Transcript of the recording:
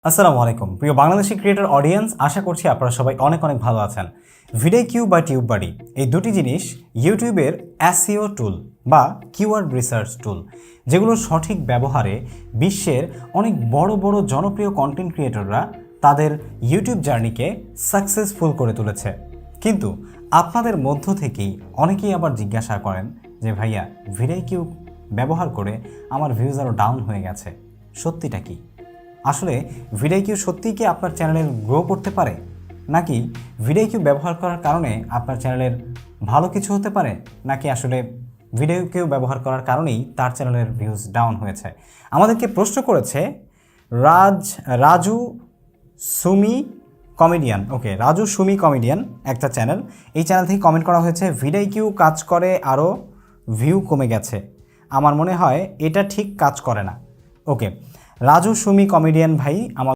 আসসালামু আলাইকুম প্রিয় বাংলাদেশি ক্রিয়েটর অডিয়েন্স, আশা করছি আপনারা সবাই অনেক ভালো আছেন। ভিডিকিউ বা টিউববাডি এই দুটি জিনিস ইউটিউবের এসইও টুল বা কিওয়ার্ড রিসার্চ টুল, যেগুলোর সঠিক ব্যবহারে বিশ্বের অনেক বড় বড় জনপ্রিয় কন্টেন্ট ক্রিয়েটররা তাদের ইউটিউব জার্নিকে সাকসেসফুল করে তুলেছে। কিন্তু আপনাদের মধ্য থেকেই অনেকেই আবার জিজ্ঞাসা করেন যে ভাইয়া, ভিডিকিউ ব্যবহার করে আমার ভিউজ আরও ডাউন হয়ে গেছে, সত্যিটা কি? আসলে ভিডিকিউ সত্যিই কি আপনার চ্যানেলের গ্রো করতে পারে, নাকি ভিডিকিউ ব্যবহার করার কারণে আপনার চ্যানেলের ভালো কিছু হতে পারে, নাকি আসলে ভিডিকিউ ব্যবহার করার কারণেই তার চ্যানেলের ভিউজ ডাউন হয়েছে? আমাদেরকে প্রশ্ন করেছে রাজু সুমি কমেডিয়ান। রাজু সুমি কমেডিয়ান একটা চ্যানেল। এই চ্যানেল থেকে কমেন্ট করা হয়েছে, ভিডিকিউ কাজ করে আরও ভিউ কমে গেছে, আমার মনে হয় এটা ঠিক কাজ করে না। রাজু সুমি কমেডিয়ান ভাই, আমার